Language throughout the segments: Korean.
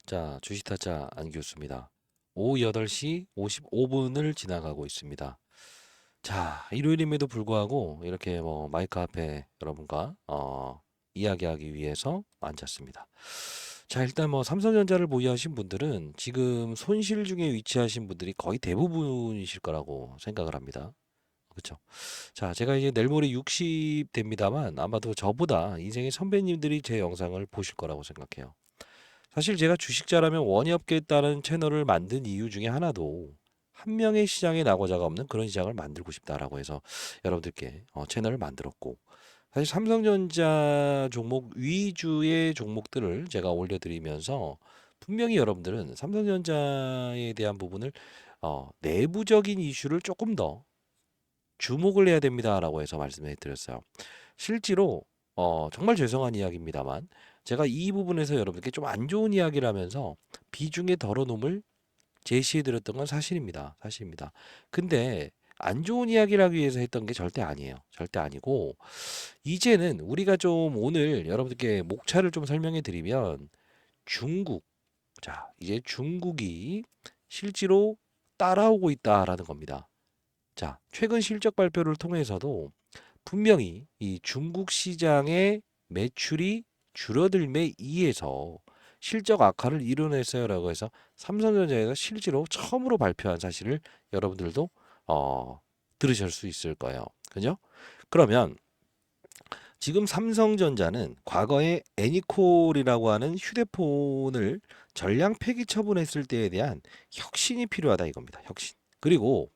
자, 주식타짜 안교수입니다. 오후 8시 55분을 지나가고 있습니다. 자, 일요일임에도 불구하고 이렇게 마이크 앞에 여러분과 이야기하기 위해서 앉았습니다. 자, 일단 삼성전자를 보유하신 분들은 지금 손실 중에 위치하신 분들이 거의 대부분이실 거라고 생각을 합니다. 그렇죠? 자, 제가 이제 내일 모레 60 됩니다만 아마도 저보다 인생의 선배님들이 제 영상을 보실 거라고 생각해요. 사실 제가 주식자라면 원이업계에 따른 채널을 만든 이유 중에 하나도 한 명의 시장에 나고자가 없는 그런 시장을 만들고 싶다라고 해서 여러분들께 채널을 만들었고, 사실 삼성전자 종목 위주의 종목들을 제가 올려드리면서 분명히 여러분들은 삼성전자에 대한 부분을 내부적인 이슈를 조금 더 주목을 해야 됩니다라고 해서 말씀해 드렸어요. 실제로 정말 죄송한 이야기입니다만 제가 이 부분에서 여러분께 좀 안 좋은 이야기를 하면서 비중의 덜어놓음을 제시해 드렸던 건 사실입니다. 사실입니다. 근데 안 좋은 이야기를 하기 위해서 했던 게 절대 아니에요. 절대 아니고 이제는 우리가 좀 오늘 여러분들께 목차를 좀 설명해 드리면 중국, 자, 이제 중국이 실제로 따라오고 있다라는 겁니다. 자, 최근 실적 발표를 통해서도 분명히 이 중국 시장의 매출이 줄어들매 의해서 실적 악화를 이뤄냈어요라고 해서 삼성전자에서 실제로 처음으로 발표한 사실을 여러분들도 들으실 수 있을 거예요. 그죠? 그러면 지금 삼성전자는 과거에 애니콜이라고 하는 휴대폰을 전량 폐기 처분했을 때에 대한 혁신이 필요하다 이겁니다. 혁신. 그리고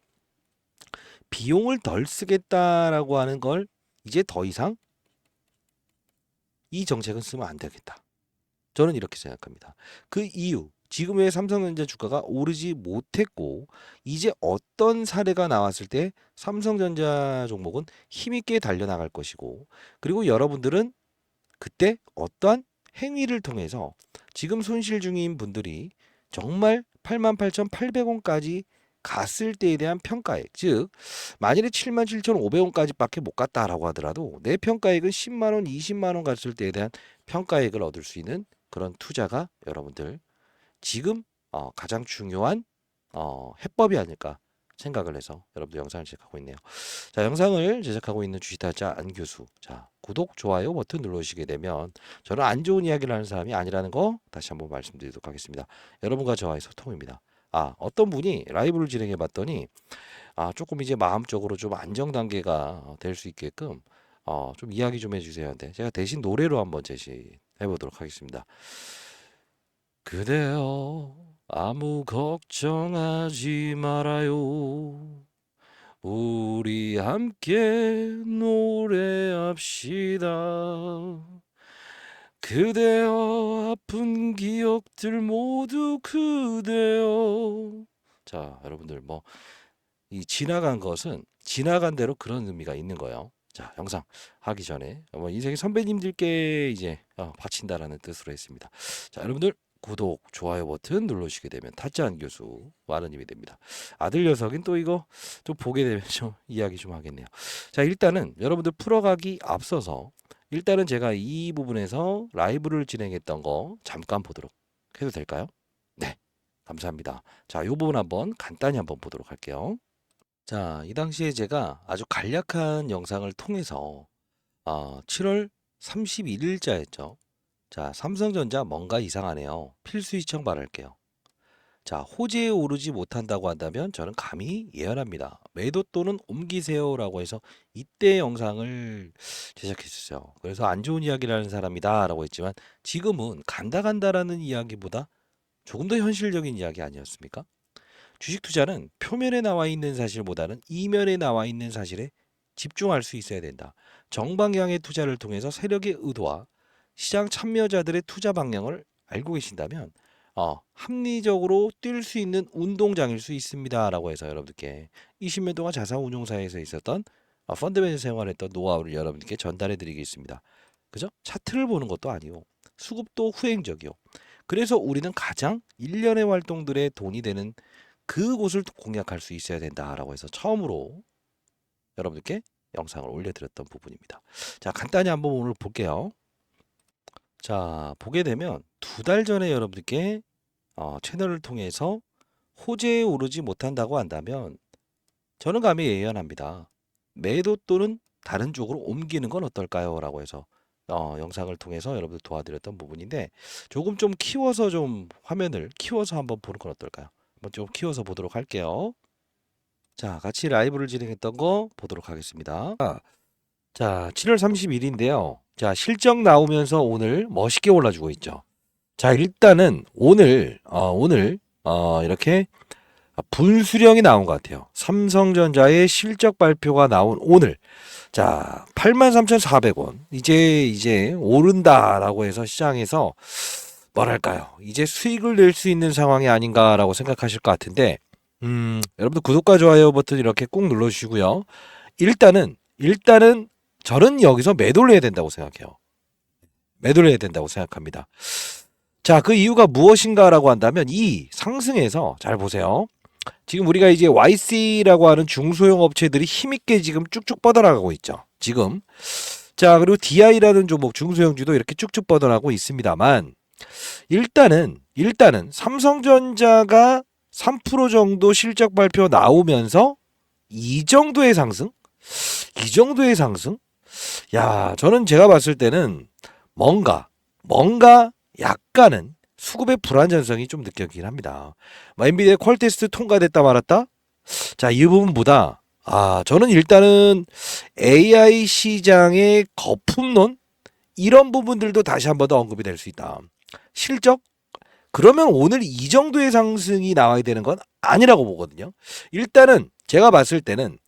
비용을 덜 쓰겠다라고 하는 걸 이제 더 이상 이 정책은 쓰면 안 되겠다. 저는 이렇게 생각합니다. 그 이유, 지금의 삼성전자 주가가 오르지 못했고 이제 어떤 사례가 나왔을 때 삼성전자 종목은 힘있게 달려나갈 것이고, 그리고 여러분들은 그때 어떠한 행위를 통해서 지금 손실 중인 분들이 정말 88,800원까지 갔을 때에 대한 평가액, 즉 만일에 77,500원까지밖에 못 갔다라고 하더라도 내 평가액은 10만 원, 20만 원 갔을 때에 대한 평가액을 얻을 수 있는 그런 투자가 여러분들 지금 가장 중요한 해법이 아닐까 생각을 해서 여러분들 영상을 제작하고 있네요. 자, 영상을 제작하고 있는 주식타짜 안교수. 자, 구독, 좋아요 버튼 눌러주시게 되면 저는 안 좋은 이야기를 하는 사람이 아니라는 거 다시 한번 말씀드리도록 하겠습니다. 여러분과 저와의 소통입니다. 아, 어떤 분이 라이브를 진행해 봤더니 조금 이제 마음적으로 좀 안정 단계가 될 수 있게끔 좀 이야기 좀 해주세요. 근데 제가 대신 노래로 한번 제시해 보도록 하겠습니다. 그대여 아무 걱정하지 말아요. 우리 함께 노래합시다. 그대여 아픈 기억들 모두 그대여. 자, 여러분들 이 지나간 것은 지나간 대로 그런 의미가 있는 거예요. 자, 영상 하기 전에 인생의 선배님들께 이제 바친다라는 뜻으로 했습니다. 자, 여러분들 구독, 좋아요 버튼 눌러주시게 되면 타짜한 교수 많은 힘이 됩니다. 아들 녀석인 또 이거 좀 보게 되면 좀 이야기 좀 하겠네요. 자, 일단은 여러분들 풀어가기 앞서서 일단은 제가 이 부분에서 라이브를 진행했던 거 잠깐 보도록 해도 될까요? 네, 감사합니다. 자, 이 부분 한번 간단히 한번 보도록 할게요. 자, 이 당시에 제가 아주 간략한 영상을 통해서 7월 31일자였죠. 자, 삼성전자 뭔가 이상하네요. 필수 시청 바랄게요. 자, 호재에 오르지 못한다고 한다면 저는 감히 예언합니다. 매도 또는 옮기세요라고 해서 이때 영상을 제작했었어요. 그래서 안 좋은 이야기를 하는 사람이다라고 했지만 지금은 간다 간다라는 이야기보다 조금 더 현실적인 이야기 아니었습니까? 주식 투자는 표면에 나와 있는 사실보다는 이면에 나와 있는 사실에 집중할 수 있어야 된다. 정방향의 투자를 통해서 세력의 의도와 시장 참여자들의 투자 방향을 알고 계신다면 합리적으로 뛸 수 있는 운동장일 수 있습니다라고 해서 여러분들께 20년 동안 자산운용사에서 있었던 펀드매니저 생활했던 노하우를 여러분들께 전달해 드리겠습니다. 그죠? 차트를 보는 것도 아니고 수급도 후행적이요. 그래서 우리는 가장 일련의 활동들에 돈이 되는 그곳을 공략할 수 있어야 된다라고 해서 처음으로 여러분들께 영상을 올려드렸던 부분입니다. 자, 간단히 한번 오늘 볼게요. 자, 보게 되면 두 달 전에 여러분들께 채널을 통해서 호재에 오르지 못한다고 한다면 저는 감히 예언합니다. 매도 또는 다른 쪽으로 옮기는 건 어떨까요? 라고 해서 영상을 통해서 여러분들 도와드렸던 부분인데 조금 좀 키워서 좀 화면을 키워서 한번 보는 건 어떨까요? 한번 좀 키워서 보도록 할게요. 자, 같이 라이브를 진행했던 거 보도록 하겠습니다. 자, 7월 30일인데요. 자, 실적 나오면서 오늘 멋있게 올라주고 있죠. 자, 일단은 오늘 이렇게 분수령이 나온 것 같아요. 삼성전자의 실적 발표가 나온 오늘. 자, 83,400원. 이제 오른다라고 해서 시장에서 뭐랄까요? 이제 수익을 낼 수 있는 상황이 아닌가라고 생각하실 것 같은데, 여러분들 구독과 좋아요 버튼 이렇게 꾹 눌러주시고요. 일단은 저는 여기서 매도를 해야 된다고 생각해요. 매도를 해야 된다고 생각합니다. 자, 그 이유가 무엇인가라고 한다면 이 상승에서 잘 보세요. 지금 우리가 이제 YC라고 하는 중소형 업체들이 힘있게 지금 쭉쭉 뻗어나가고 있죠. 지금. 자, 그리고 DI라는 종목 중소형주도 이렇게 쭉쭉 뻗어나가고 있습니다만 일단은 삼성전자가 3% 정도 실적 발표 나오면서 이 정도의 상승? 야, 저는 제가 봤을 때는 뭔가 약간은 수급의 불안전성이 좀 느껴지긴 합니다. 엔비디아 퀄 테스트 통과됐다 말았다? 자, 이 부분보다 저는 일단은 AI 시장의 거품론 이런 부분들도 다시 한 번 더 언급이 될 수 있다. 실적? 그러면 오늘 이 정도의 상승이 나와야 되는 건 아니라고 보거든요. 일단은 제가 봤을 때는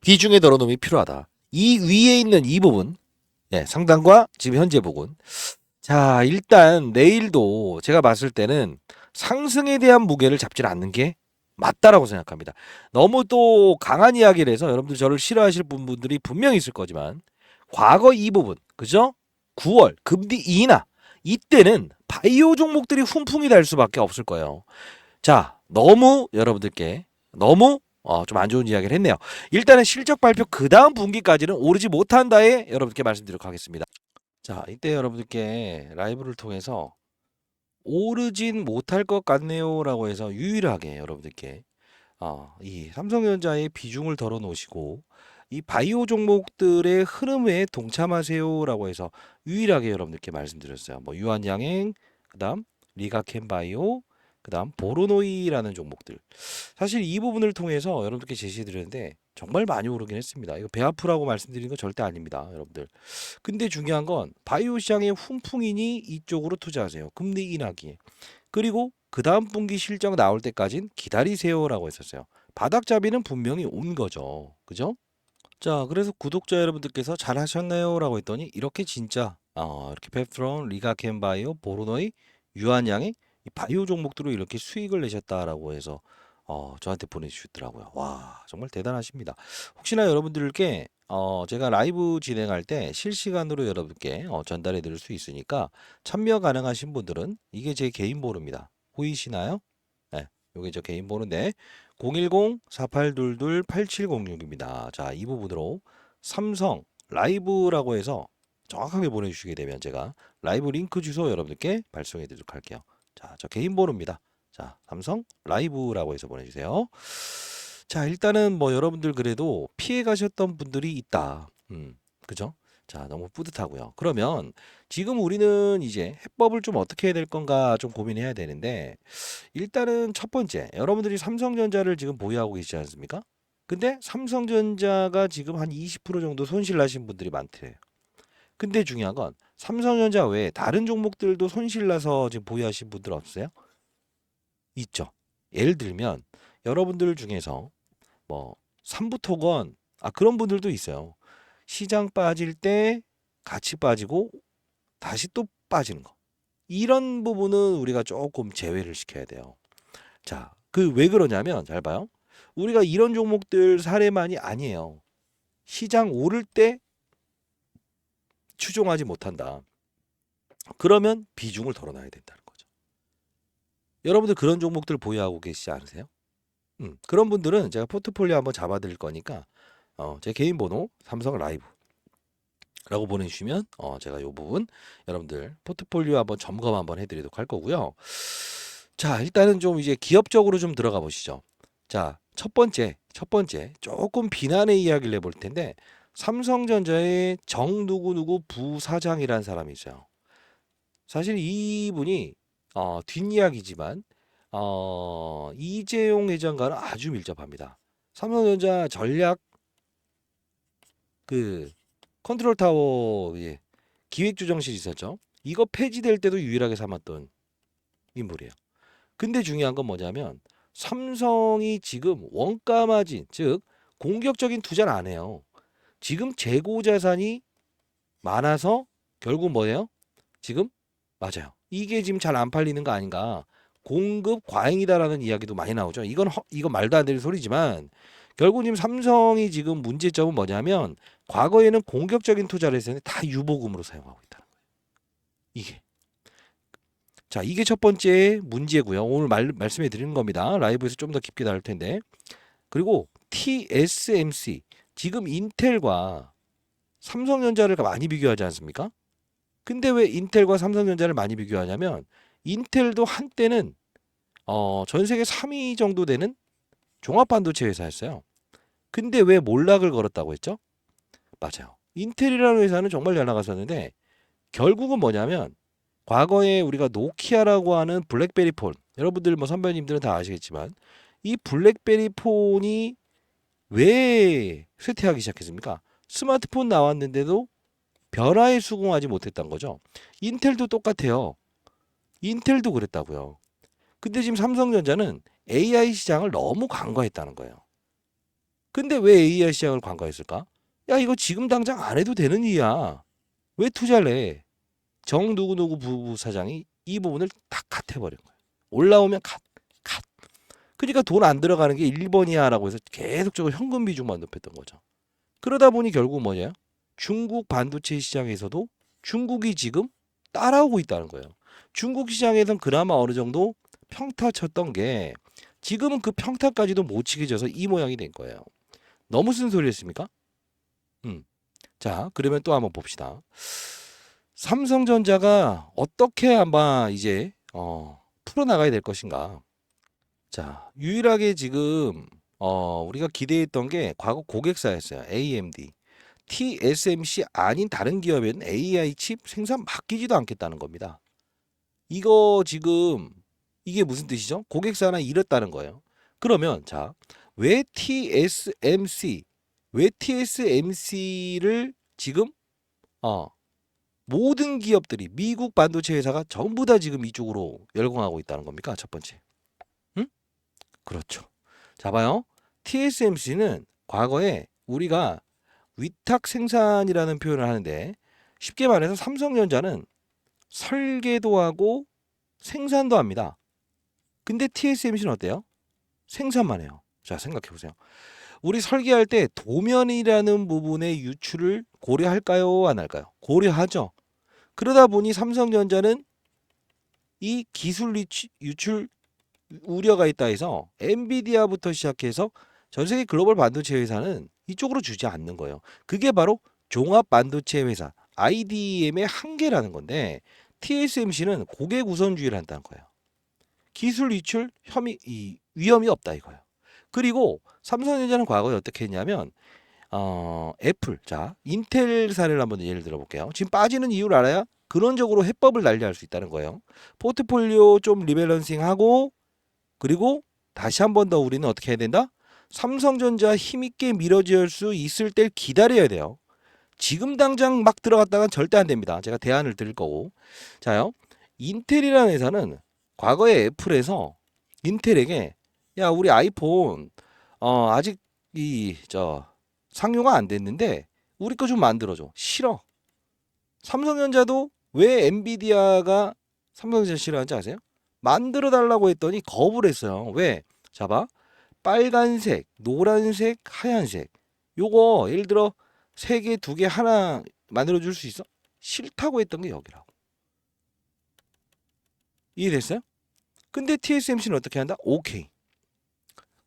비중의 덜어놓음이 필요하다. 이 위에 있는 이 부분, 상단과 지금 현재 부분. 자, 일단 내일도 제가 봤을 때는 상승에 대한 무게를 잡지 않는 게 맞다라고 생각합니다. 너무 또 강한 이야기를 해서 여러분들 저를 싫어하실 분들이 분명히 있을 거지만 과거 이 부분, 그죠? 9월 금리 인하 이때는 바이오 종목들이 훈풍이 될 수밖에 없을 거예요. 자, 너무 여러분들께 너무 좀 안 좋은 이야기를 했네요. 일단은 실적 발표 그 다음 분기까지는 오르지 못한다에 여러분께 말씀드리도록 하겠습니다. 자, 이때 여러분들께 라이브를 통해서 오르진 못할 것 같네요라고 해서 유일하게 여러분들께 이 삼성전자의 비중을 덜어 놓으시고 이 바이오 종목들의 흐름에 동참하세요라고 해서 유일하게 여러분들께 말씀드렸어요. 뭐 유한양행, 그다음 리가켄바이오, 그다음 보로노이라는 종목들. 사실 이 부분을 통해서 여러분들께 제시해 드렸는데 정말 많이 오르긴 했습니다. 이거 배 아프라고 말씀드리는 건 절대 아닙니다, 여러분들. 근데 중요한 건 바이오 시장의 훈풍이니 이쪽으로 투자하세요. 금리 인하기에. 그리고 그 다음 분기 실적 나올 때까진 기다리세요라고 했었어요. 바닥잡이는 분명히 온 거죠. 그죠? 자, 그래서 구독자 여러분들께서 잘 하셨나요? 라고 했더니 이렇게 진짜 이렇게 페프론, 리가켄바이오, 보로노이, 유한양의 이 바이오 종목들로 이렇게 수익을 내셨다라고 해서 저한테 보내주셨더라고요. 와, 정말 대단하십니다. 혹시나 여러분들께 제가 라이브 진행할 때 실시간으로 여러분께 전달해 드릴 수 있으니까 참여 가능하신 분들은 이게 제 개인 번호입니다. 보이시나요? 네, 요게 저 개인 번호인데 010-4822-8706입니다. 자, 이 부분으로 삼성 라이브라고 해서 정확하게 보내주시게 되면 제가 라이브 링크 주소 여러분들께 발송해 드리도록 할게요. 자, 저 개인 번호입니다. 자, 삼성 라이브라고 해서 보내주세요. 자, 일단은 뭐 여러분들 그래도 피해 가셨던 분들이 있다. 그죠? 자, 너무 뿌듯하고요. 그러면 지금 우리는 이제 해법을 좀 어떻게 해야 될 건가 좀 고민해야 되는데 일단은 첫 번째, 여러분들이 삼성전자를 지금 보유하고 계시지 않습니까? 근데 삼성전자가 지금 한 20% 정도 손실 나신 분들이 많대요. 근데 중요한 건 삼성전자 외에 다른 종목들도 손실 나서 지금 보유하신 분들 없어요? 있죠. 예를 들면 여러분들 중에서 뭐 삼부토건 그런 분들도 있어요. 시장 빠질 때 같이 빠지고 다시 또 빠지는 거. 이런 부분은 우리가 조금 제외를 시켜야 돼요. 자, 그 왜 그러냐면 잘 봐요. 우리가 이런 종목들 사례만이 아니에요. 시장 오를 때 추종하지 못한다. 그러면 비중을 덜어놔야 된다는 거죠. 여러분들 그런 종목들 보유하고 계시지 않으세요? 그런 분들은 제가 포트폴리오 한번 잡아드릴 거니까 제 개인 번호 삼성 라이브 라고 보내주시면 제가 이 부분 여러분들 포트폴리오 한번 점검 한번 해드리도록 할 거고요. 자, 일단은 좀 이제 기업적으로 좀 들어가 보시죠. 자, 첫 번째 조금 비난의 이야기를 해볼 텐데 삼성전자의 정 누구누구 부사장이라는 사람이 있어요. 사실 이분이 뒷이야기지만 이재용 회장과는 아주 밀접합니다. 삼성전자 전략 그 컨트롤 타워 기획조정실이 있었죠. 이거 폐지될 때도 유일하게 삼았던 인물이에요. 근데 중요한 건 뭐냐면 삼성이 지금 원가 마진, 즉 공격적인 투자를 안 해요. 지금 재고 자산이 많아서 결국 뭐예요? 지금 맞아요. 이게 지금 잘 안 팔리는 거 아닌가? 공급 과잉이다라는 이야기도 많이 나오죠. 이건 말도 안 되는 소리지만 결국 지금 삼성이 지금 문제점은 뭐냐면 과거에는 공격적인 투자를 했었는데 다 유보금으로 사용하고 있다는 거예요. 이게. 자, 이게 첫 번째 문제고요. 오늘 말씀해 드리는 겁니다. 라이브에서 좀 더 깊게 다룰 텐데. 그리고 TSMC. 지금 인텔과 삼성전자를 많이 비교하지 않습니까? 근데 왜 인텔과 삼성전자를 많이 비교하냐면 인텔도 한때는 전 세계 3위 정도 되는 종합반도체 회사였어요. 근데 왜 몰락을 걸었다고 했죠? 맞아요. 인텔이라는 회사는 정말 잘 나갔었는데 결국은 뭐냐면 과거에 우리가 노키아라고 하는 블랙베리 폰, 여러분들 뭐 선배님들은 다 아시겠지만 이 블랙베리 폰이 왜 쇠퇴하기 시작했습니까? 스마트폰 나왔는데도 변화에 수긍하지 못했던 거죠. 인텔도 똑같아요. 인텔도 그랬다고요. 근데 지금 삼성전자는 AI 시장을 너무 간과했다는 거예요. 근데 왜 AI 시장을 간과했을까? 야, 이거 지금 당장 안 해도 되는 일이야. 왜 투자를 해? 정 누구누구 부사장이 이 부분을 다 컷해버린 거예요. 올라오면 컷, 컷. 그러니까 돈 안 들어가는 게 1번이야라고 해서 계속적으로 현금 비중만 높였던 거죠. 그러다 보니 결국 뭐냐? 중국 반도체 시장에서도 중국이 지금 따라오고 있다는 거예요. 중국 시장에선 그나마 어느 정도 평타 쳤던 게 지금은 그 평타까지도 못 치게 져서 이 모양이 된 거예요. 너무 쓴소리였습니까? 자, 그러면 또 한번 봅시다. 삼성전자가 어떻게 아마 이제 풀어나가야 될 것인가. 자, 유일하게 지금 우리가 기대했던 게 과거 고객사였어요. AMD. TSMC 아닌 다른 기업에는 AI 칩 생산 맡기지도 않겠다는 겁니다. 이거 지금 이게 무슨 뜻이죠? 고객사 하나 잃었다는 거예요. 그러면 자, 왜 TSMC를 지금 모든 기업들이 미국 반도체 회사가 전부 다 지금 이쪽으로 열광하고 있다는 겁니까? 첫 번째. 응? 그렇죠. 자, 봐요. TSMC는 과거에 우리가 위탁 생산이라는 표현을 하는데 쉽게 말해서 삼성전자는 설계도 하고 생산도 합니다. 근데 TSMC는 어때요? 생산만 해요. 자, 생각해 보세요. 우리 설계할 때 도면이라는 부분의 유출을 고려할까요? 안 할까요? 고려하죠. 그러다 보니 삼성전자는 이 기술 유출 우려가 있다 해서 엔비디아부터 시작해서 전 세계 글로벌 반도체 회사는 이쪽으로 주지 않는 거예요. 그게 바로 종합 반도체 회사 IDM의 한계라는 건데 TSMC는 고객 우선주의를 한다는 거예요. 기술 유출 위험이 없다 이거예요. 그리고 삼성전자는 과거에 어떻게 했냐면 애플, 자 인텔 사례를 한번 예를 들어볼게요. 지금 빠지는 이유를 알아야 근원적으로 해법을 달리할 수 있다는 거예요. 포트폴리오 좀 리밸런싱하고 그리고 다시 한 번 더 우리는 어떻게 해야 된다? 삼성전자 힘있게 밀어줄 수 있을 때 기다려야 돼요. 지금 당장 막 들어갔다간 절대 안 됩니다. 제가 대안을 드릴 거고. 자요. 인텔이라는 회사는 과거에 애플에서 인텔에게 야, 우리 아이폰 아직 상용화 안 됐는데 우리 거 좀 만들어줘. 싫어. 삼성전자도 왜 엔비디아가 삼성전자 싫어하는지 아세요? 만들어 달라고 했더니 거부를 했어요. 왜? 자 봐. 빨간색, 노란색, 하얀색. 요거 예를 들어 3개, 2개 하나 만들어 줄 수 있어? 싫다고 했던 게 여기라고. 이해됐어요? 근데 TSMC는 어떻게 한다? 오케이.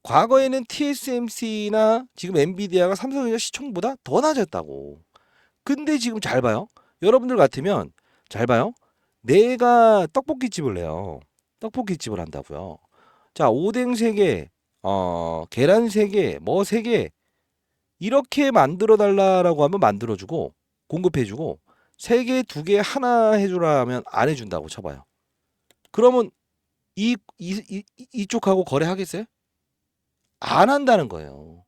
과거에는 TSMC나 지금 엔비디아가 삼성전자 시총보다 더 낮았다고. 근데 지금 잘 봐요. 여러분들 같으면 잘 봐요. 내가 떡볶이집을 내요. 떡볶이집을 한다고요. 자, 오뎅 3개, 계란 3개, 뭐 3개 이렇게 만들어 달라라고 하면 만들어 주고 공급해 주고 3개, 2개 하나 해 주라 하면 안 해 준다고 쳐 봐요. 그러면 이쪽하고 거래하겠어요? 안 한다는 거예요.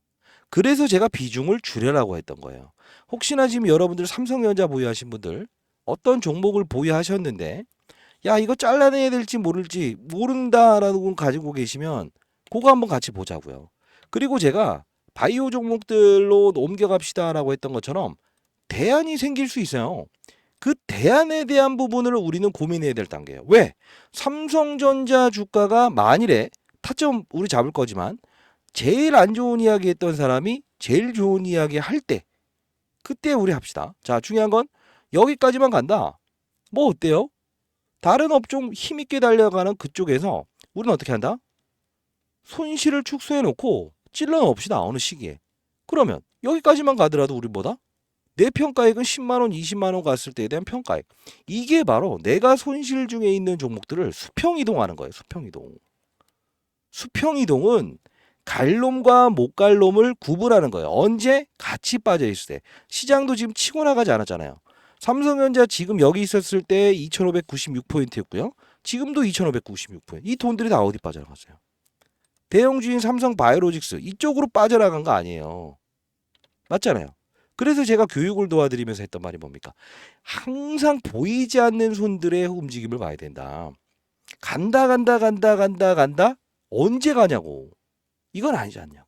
그래서 제가 비중을 줄여라고 했던 거예요. 혹시나 지금 여러분들 삼성전자 보유하신 분들 어떤 종목을 보유하셨는데 야 이거 잘라내야 될지 모를지 모른다라는 걸 가지고 계시면 그거 한번 같이 보자고요. 그리고 제가 바이오 종목들로 옮겨갑시다라고 했던 것처럼 대안이 생길 수 있어요. 그 대안에 대한 부분을 우리는 고민해야 될 단계예요. 왜? 삼성전자 주가가 만일에 타점 우리 잡을 거지만 제일 안 좋은 이야기 했던 사람이 제일 좋은 이야기 할 때 그때 우리 합시다. 자, 중요한 건 여기까지만 간다. 뭐 어때요? 다른 업종 힘있게 달려가는 그쪽에서 우리는 어떻게 한다? 손실을 축소해 놓고 찔러 넣읍시다. 어느 시기에. 그러면 여기까지만 가더라도 우리 뭐다? 내 평가액은 10만 원, 20만 원 갔을 때에 대한 평가액. 이게 바로 내가 손실 중에 있는 종목들을 수평 이동하는 거예요. 수평 이동. 수평 이동은 갈 놈과 못 갈 놈을 구분하는 거예요. 언제? 같이 빠져 있을 때. 시장도 지금 치고 나가지 않았잖아요. 삼성전자 지금 여기 있었을 때 2596포인트였고요. 지금도 2596포인트. 이 돈들이 다 어디 빠져나갔어요? 대형주인 삼성바이오로직스 이쪽으로 빠져나간 거 아니에요. 맞잖아요. 그래서 제가 교육을 도와드리면서 했던 말이 뭡니까? 항상 보이지 않는 손들의 움직임을 봐야 된다. 간다 간다 간다 간다 간다 언제 가냐고. 이건 아니지 않냐고요.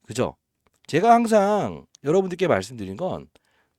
그죠? 제가 항상 여러분들께 말씀드린 건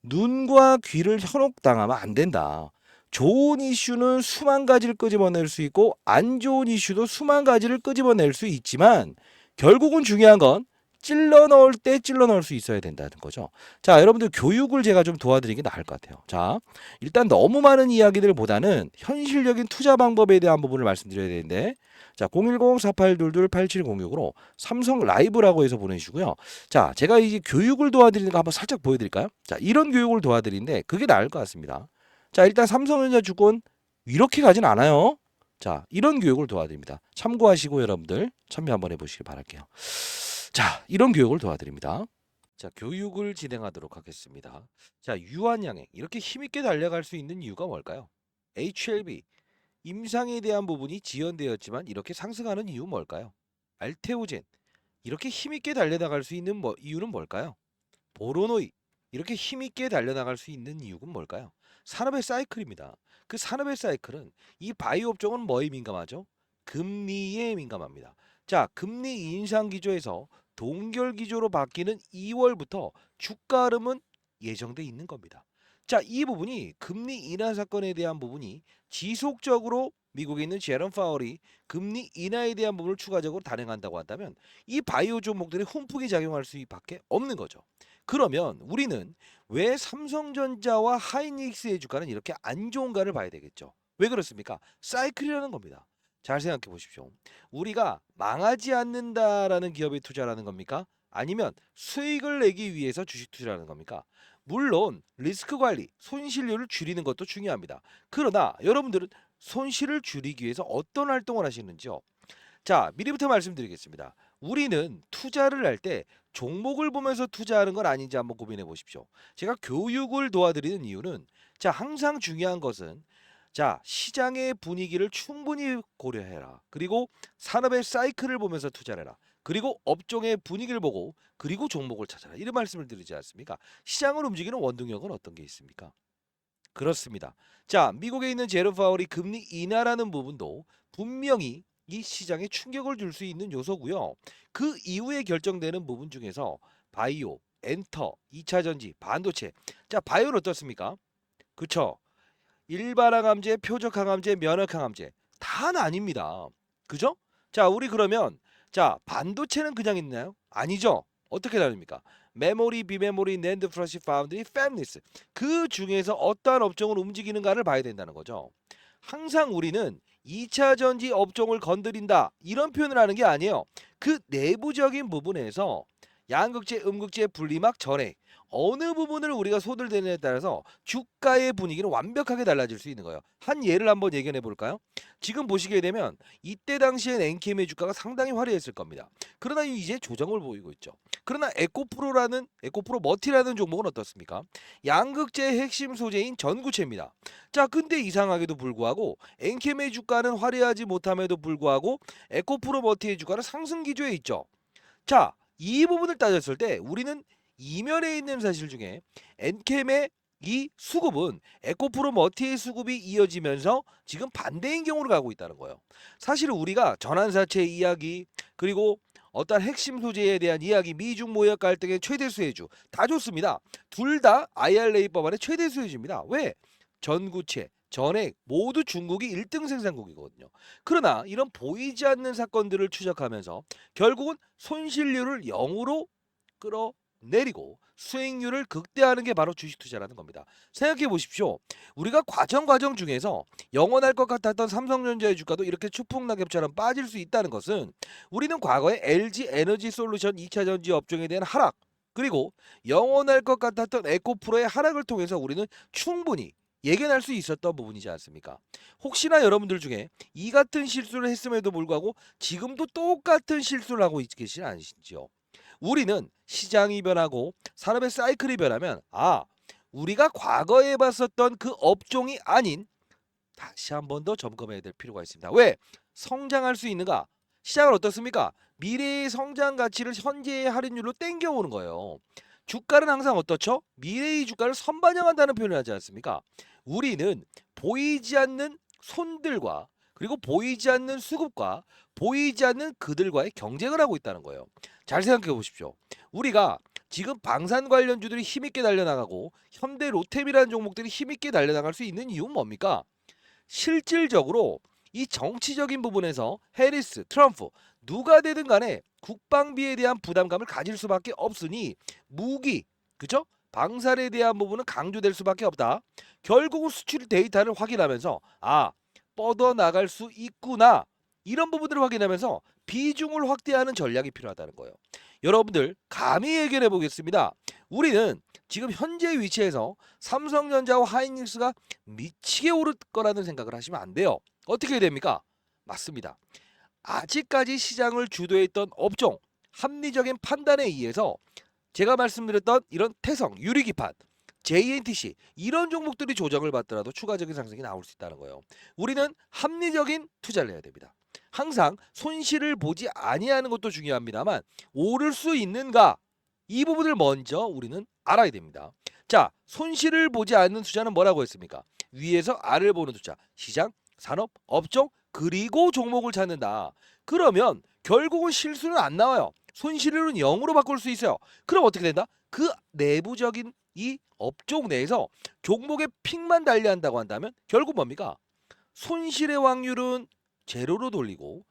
눈과 귀를 현혹당하면 안 된다. 좋은 이슈는 수만 가지를 끄집어낼 수 있고 안 좋은 이슈도 수만 가지를 끄집어낼 수 있지만 결국은 중요한 건 찔러 넣을 때 찔러 넣을 수 있어야 된다는 거죠. 자, 여러분들 교육을 제가 좀 도와드리는 게 나을 것 같아요. 자, 일단 너무 많은 이야기들보다는 현실적인 투자 방법에 대한 부분을 말씀드려야 되는데 자, 010-4822-8706으로 삼성 라이브라고 해서 보내주시고요. 자, 제가 이제 교육을 도와드리는 거 한번 살짝 보여드릴까요? 자, 이런 교육을 도와드리는데 그게 나을 것 같습니다. 자, 일단 삼성전자 주권 이렇게 가진 않아요. 자, 이런 교육을 도와드립니다. 참고하시고 여러분들 참여 한번 해보시길 바랄게요. 자, 이런 교육을 도와드립니다. 자, 교육을 진행하도록 하겠습니다. 자, 유한양행 이렇게 힘있게 달려갈 수 있는 이유가 뭘까요? HLB 임상에 대한 부분이 지연되었지만 이렇게 상승하는 이유는 뭘까요? 알테오젠 이렇게 힘있게 달려나갈 수 있는 이유는 뭘까요? 보로노이 이렇게 힘있게 달려나갈 수 있는 이유는 뭘까요? 산업의 사이클입니다. 그 산업의 사이클은 이 바이오 업종은 뭐에 민감하죠? 금리에 민감합니다. 자, 금리 인상 기조에서 동결 기조로 바뀌는 2월부터 주가 흐름은 예정돼 있는 겁니다. 자, 이 부분이 금리 인하 사건에 대한 부분이 지속적으로 미국에 있는 제롬 파월이 금리 인하에 대한 부분을 추가적으로 단행한다고 한다면 이 바이오 종목들이 훈풍이 작용할 수밖에 없는 거죠. 그러면 우리는 왜 삼성전자와 하이닉스의 주가는 이렇게 안 좋은가를 봐야 되겠죠. 왜 그렇습니까? 사이클이라는 겁니다. 잘 생각해 보십시오. 우리가 망하지 않는다라는 기업에 투자라는 겁니까? 아니면 수익을 내기 위해서 주식 투자라는 겁니까? 물론 리스크 관리, 손실률을 줄이는 것도 중요합니다. 그러나 여러분들은 손실을 줄이기 위해서 어떤 활동을 하시는지요? 자, 미리부터 말씀드리겠습니다. 우리는 투자를 할 때 종목을 보면서 투자하는 건 아닌지 한번 고민해 보십시오. 제가 교육을 도와드리는 이유는 자, 항상 중요한 것은 자, 시장의 분위기를 충분히 고려해라. 그리고 산업의 사이클을 보면서 투자를 해라. 그리고 업종의 분위기를 보고 그리고 종목을 찾아라. 이런 말씀을 드리지 않습니까? 시장을 움직이는 원동력은 어떤 게 있습니까? 그렇습니다. 자, 미국에 있는 제롬 파월이 금리 인하라는 부분도 분명히 이 시장에 충격을 줄 수 있는 요소고요. 그 이후에 결정되는 부분 중에서 바이오, 엔터, 2차 전지, 반도체. 자, 바이오는 어떻습니까? 그쵸? 일반 항암제, 표적 항암제, 면역 항암제 다 아닙니다. 그죠? 자, 우리 그러면 자, 반도체는 그냥 있나요? 아니죠. 어떻게 다릅니까? 메모리, 비메모리, 낸드, 플래시, 파운드리, 팹리스 그 중에서 어떠한 업종을 움직이는가를 봐야 된다는 거죠. 항상 우리는 2차 전지 업종을 건드린다 이런 표현을 하는 게 아니에요. 그 내부적인 부분에서 양극재, 음극재, 분리막, 전해 어느 부분을 우리가 손을 대느냐에 따라서 주가의 분위기는 완벽하게 달라질 수 있는 거예요. 한 예를 한번 얘기해 볼까요? 지금 보시게 되면 이때 당시엔 엔캠의 주가가 상당히 화려했을 겁니다. 그러나 이제 조정을 보이고 있죠. 그러나 에코프로 머티라는 종목은 어떻습니까? 양극재의 핵심 소재인 전구체입니다. 자, 근데 이상하게도 불구하고 엔캠의 주가는 화려하지 못함에도 불구하고 에코프로 머티의 주가는 상승 기조에 있죠. 자, 이 부분을 따졌을 때 우리는 이면에 있는 사실 중에 엔캠의 이 수급은 에코프로 머티의 수급이 이어지면서 지금 반대인 경우로 가고 있다는 거예요. 사실 우리가 전환사채 이야기, 그리고 어떤 핵심 소재에 대한 이야기, 미중 무역 갈등의 최대 수혜주 다 좋습니다. 둘 다 IRA 법안의 최대 수혜주입니다. 왜? 전구체, 전액 모두 중국이 1등 생산국이거든요. 그러나 이런 보이지 않는 사건들을 추적하면서 결국은 손실률을 0으로 끌어내리고 수익률을 극대화하는 게 바로 주식 투자라는 겁니다. 생각해 보십시오. 우리가 과정 중에서 영원할 것 같았던 삼성전자의 주가도 이렇게 추풍낙엽처럼 빠질 수 있다는 것은 우리는 과거에 LG 에너지 솔루션 2차 전지 업종에 대한 하락, 그리고 영원할 것 같았던 에코프로의 하락을 통해서 우리는 충분히 예견할 수 있었던 부분이지 않습니까? 혹시나 여러분들 중에 이 같은 실수를 했음에도 불구하고 지금도 똑같은 실수를 하고 계시는 아니신지요? 우리는 시장이 변하고 산업의 사이클이 변하면 우리가 과거에 봤었던 그 업종이 아닌 다시 한 번 더 점검해야 될 필요가 있습니다. 왜? 성장할 수 있는가? 시장은 어떻습니까? 미래의 성장 가치를 현재의 할인율로 땡겨오는 거예요. 주가는 항상 어떻죠? 미래의 주가를 선반영한다는 표현을 하지 않습니까? 우리는 보이지 않는 손들과, 그리고 보이지 않는 수급과 보이지 않는 그들과의 경쟁을 하고 있다는 거예요. 잘 생각해 보십시오. 우리가 지금 방산 관련주들이 힘있게 달려나가고 현대 로템이라는 종목들이 힘있게 달려나갈 수 있는 이유는 뭡니까? 실질적으로 이 정치적인 부분에서 해리스, 트럼프 누가 되든 간에 국방비에 대한 부담감을 가질 수밖에 없으니 무기, 그죠? 방산에 대한 부분은 강조될 수밖에 없다. 결국은 수출 데이터를 확인하면서 뻗어나갈 수 있구나. 이런 부분들을 확인하면서 비중을 확대하는 전략이 필요하다는 거예요. 여러분들 감히 예견해 보겠습니다. 우리는 지금 현재 위치에서 삼성전자와 하이닉스가 미치게 오를 거라는 생각을 하시면 안 돼요. 어떻게 됩니까? 맞습니다. 아직까지 시장을 주도했던 업종, 합리적인 판단에 의해서 제가 말씀드렸던 이런 태성, 유리기판, JNTC 이런 종목들이 조정을 받더라도 추가적인 상승이 나올 수 있다는 거예요. 우리는 합리적인 투자를 해야 됩니다. 항상 손실을 보지 아니하는 것도 중요합니다만 오를 수 있는가, 이 부분을 먼저 우리는 알아야 됩니다. 자, 손실을 보지 않는 투자는 뭐라고 했습니까? 위에서 아래를 보는 투자, 시장, 산업, 업종, 그리고 종목을 찾는다. 그러면 결국은 실수는 안 나와요. 손실률은 0으로 바꿀 수 있어요. 그럼 어떻게 된다? 그 내부적인 이 업종 내에서 종목의 픽만 달리한다고 한다면 결국 뭡니까? 손실의 확률은 제로로 돌리고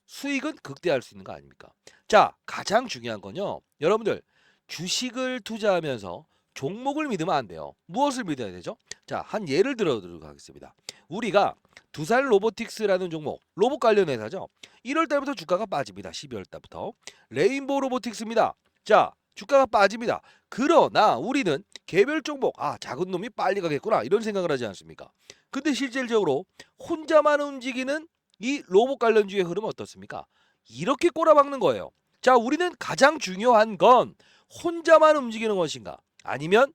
수익은 극대화할 수 있는 거 아닙니까? 자, 가장 중요한 건요. 여러분들 주식을 투자하면서 종목을 믿으면 안 돼요. 무엇을 믿어야 되죠? 자, 한 예를 들어드리도록 하겠습니다. 우리가 두산 로보틱스라는 종목, 로봇 관련 회사죠. 1월 달부터 주가가 빠집니다. 12월 달부터. 레인보우 로보틱스입니다. 자, 주가가 빠집니다. 그러나 우리는 개별 종목, 작은 놈이 빨리 가겠구나 이런 생각을 하지 않습니까? 근데 실질적으로 혼자만 움직이는 이 로봇 관련주의 흐름은 어떻습니까? 이렇게 꼬라박는 거예요. 자, 우리는 가장 중요한 건 혼자만 움직이는 것인가? 아니면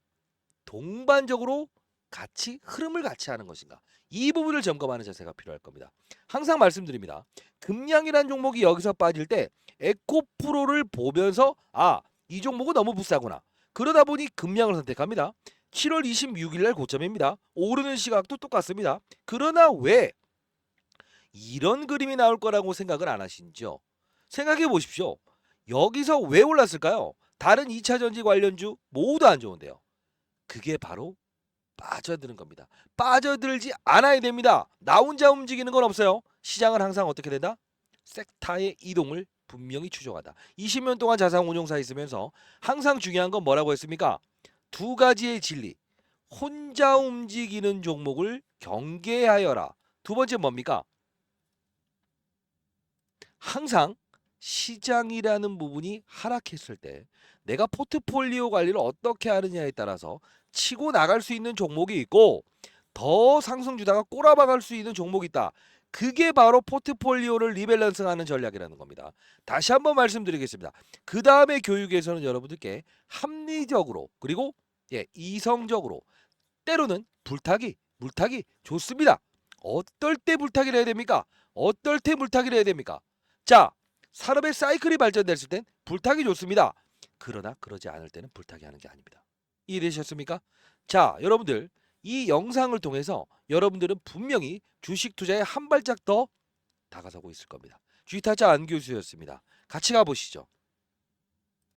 동반적으로 같이 흐름을 같이 하는 것인가? 이 부분을 점검하는 자세가 필요할 겁니다. 항상 말씀드립니다. 금양이라는 종목이 여기서 빠질 때 에코프로를 보면서 이 종목은 너무 비싸구나. 그러다 보니 금양을 선택합니다. 7월 26일 날 고점입니다. 오르는 시각도 똑같습니다. 그러나 왜 이런 그림이 나올 거라고 생각을 안 하신지요? 생각해 보십시오. 여기서 왜 올랐을까요? 다른 2차 전지 관련주 모두 안 좋은데요. 그게 바로 빠져드는 겁니다. 빠져들지 않아야 됩니다. 나 혼자 움직이는 건 없어요. 시장은 항상 어떻게 된다? 섹타의 이동을 분명히 추종한다. 20년 동안 자산운용사 있으면서 항상 중요한 건 뭐라고 했습니까? 두 가지의 진리. 혼자 움직이는 종목을 경계하여라. 두 번째 뭡니까? 항상 시장이라는 부분이 하락했을 때 내가 포트폴리오 관리를 어떻게 하느냐에 따라서 치고 나갈 수 있는 종목이 있고 더 상승 주다가 꼬라박을 수 있는 종목이 있다. 그게 바로 포트폴리오를 리밸런싱하는 전략이라는 겁니다. 다시 한번 말씀드리겠습니다. 그 다음에 교육에서는 여러분들께 합리적으로 그리고 이성적으로 때로는 불타기, 물타기 좋습니다. 어떨 때 불타기를 해야 됩니까? 어떨 때 물타기를 해야 됩니까? 자, 산업의 사이클이 발전됐을 땐 불타기 좋습니다. 그러나 그러지 않을 때는 불타기 하는 게 아닙니다. 이해되셨습니까? 자, 여러분들 이 영상을 통해서 여러분들은 분명히 주식 투자에 한 발짝 더 다가서고 있을 겁니다. 주식타짜 안교수였습니다. 같이 가보시죠.